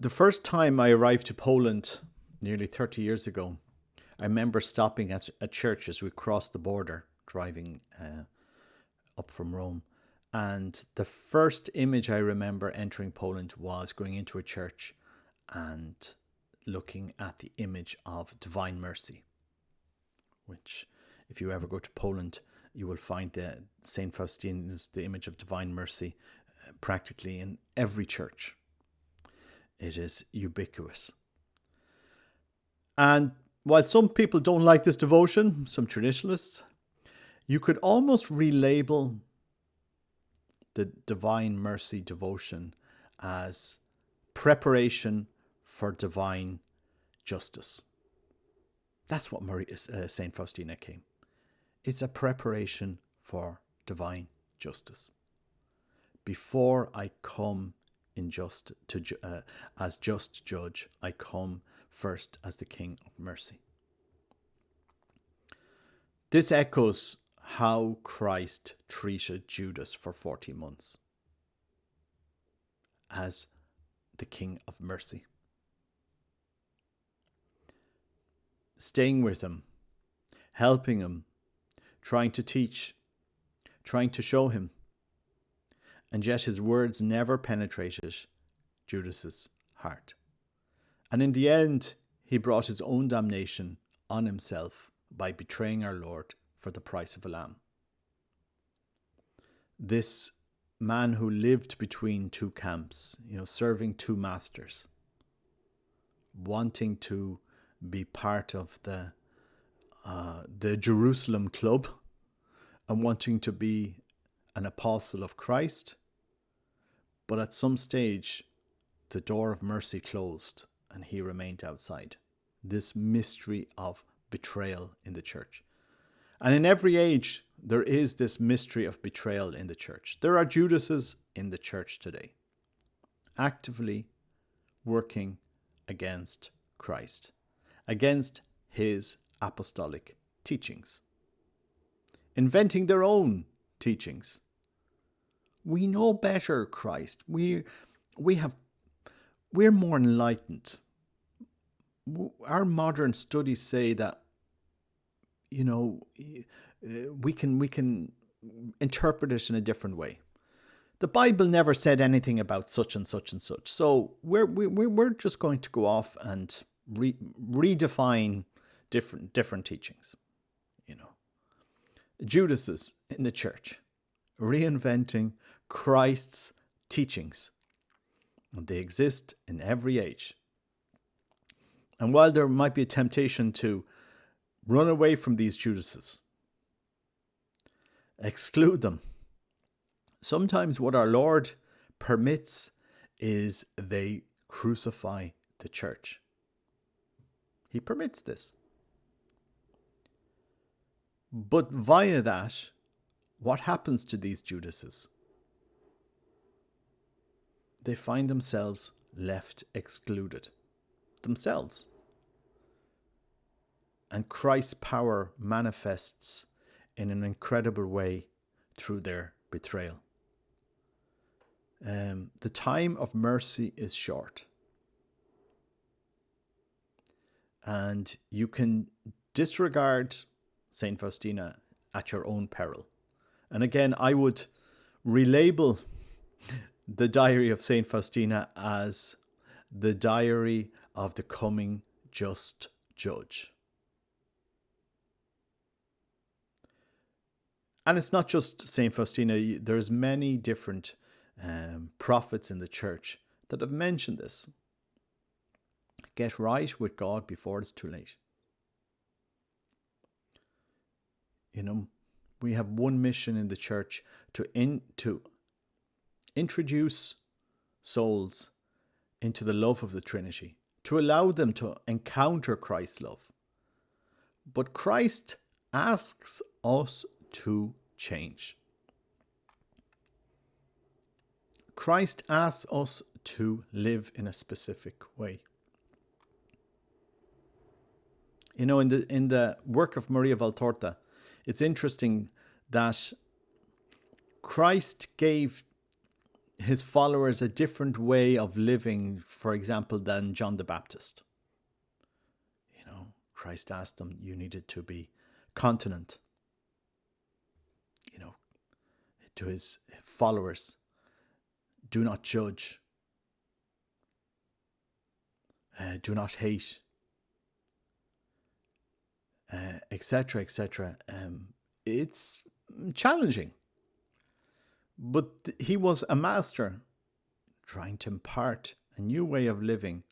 The first time I arrived to Poland nearly 30 years ago, I remember stopping at a church as we crossed the border, driving up from Rome. And the first image I remember entering Poland was going into a church and looking at the image of Divine Mercy, which, if you ever go to Poland, you will find the Saint Faustina is the image of Divine Mercy practically in every church. It is ubiquitous. And while some people don't like this devotion, some traditionalists, you could almost relabel the Divine Mercy devotion as preparation for divine justice. That's what Saint Faustina came. It's a preparation for divine justice. Before I come as just judge, I come first as the King of mercy. This echoes how Christ treated Judas for 40 months as the King of mercy. Staying with him, helping him, trying to teach, trying to show him. And yet his words never penetrated Judas's heart. And in the end, he brought his own damnation on himself by betraying our Lord for the price of a lamb. This man who lived between two camps, serving two masters, wanting to be part of the Jerusalem club and wanting to be an apostle of Christ, but at some stage the door of mercy closed and he remained outside. This mystery of betrayal in the church. And in every age there is this mystery of betrayal in the church. There are Judases in the church today, actively working against Christ, against his apostolic teachings, inventing their own teachings. We know better Christ. We're more enlightened. Our modern studies say that, we can interpret it in a different way. The Bible never said anything about such and such and such. So we're just going to go off and redefine different teachings. Judases in the church, reinventing Christ's teachings. And they exist in every age. And while there might be a temptation to run away from these Judases, exclude them, sometimes what our Lord permits is they crucify the church. He permits this. But via that, what happens to these Judases? They find themselves left excluded themselves. And Christ's power manifests in an incredible way through their betrayal. The time of mercy is short. And you can disregard Saint Faustina at your own peril. And again, I would relabel the diary of Saint Faustina as the diary of the coming just judge. And it's not just Saint Faustina. There's many different prophets in the church that have mentioned this. Get right with God before it's too late. We have one mission in the church to introduce souls into the love of the Trinity, to allow them to encounter Christ's love. But Christ asks us to change. Christ asks us to live in a specific way. In the work of Maria Valtorta, it's interesting that Christ gave his followers a different way of living, for example, than John the Baptist. Christ asked them, you needed to be continent. To his followers, do not judge, do not hate, etc., etc. It's challenging, but he was a master trying to impart a new way of living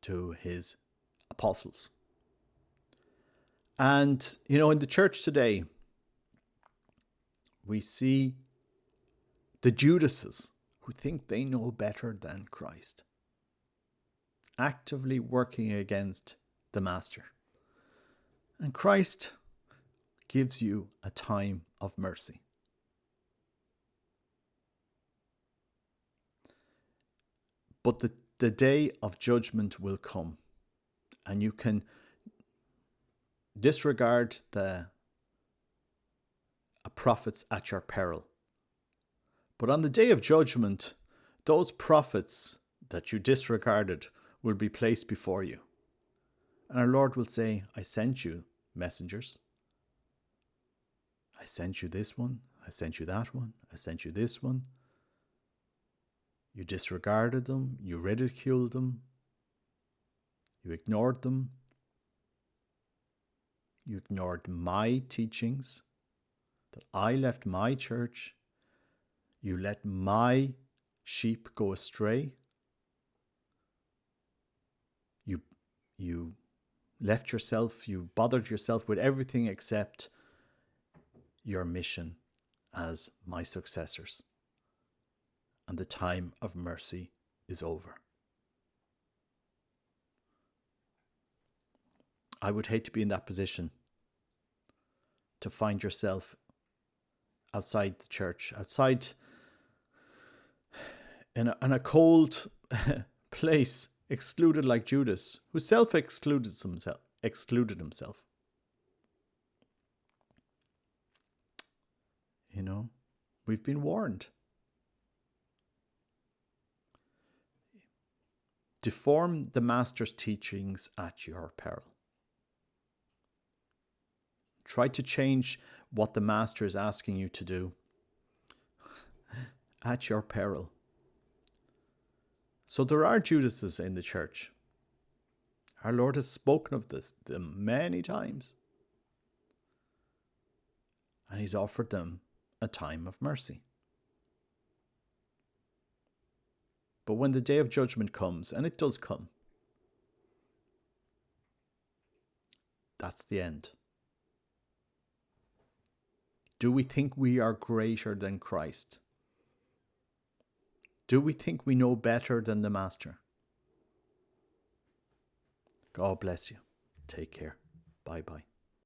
to his apostles. And, in the church today, we see the Judases who think they know better than Christ, actively working against the Master. And Christ gives you a time of mercy. But the day of judgment will come, and you can disregard the prophets at your peril. But on the day of judgment, those prophets that you disregarded will be placed before you. And our Lord will say, I sent you messengers. I sent you this one. I sent you that one. I sent you this one. You disregarded them. You ridiculed them. You ignored them. You ignored my teachings, that I left my church. You let my sheep go astray. You left yourself, you bothered yourself with everything except your mission as my successors. And the time of mercy is over. I would hate to be in that position, to find yourself outside the church, outside in a cold place, excluded like Judas, who self-excluded himself. We've been warned. Deform the Master's teachings at your peril. Try to change what the Master is asking you to do at your peril. So there are Judases in the church. Our Lord has spoken of them many times. And he's offered them a time of mercy. But when the day of judgment comes, and it does come, that's the end. Do we think we are greater than Christ? Do we think we know better than the Master? God bless you. Take care. Bye-bye.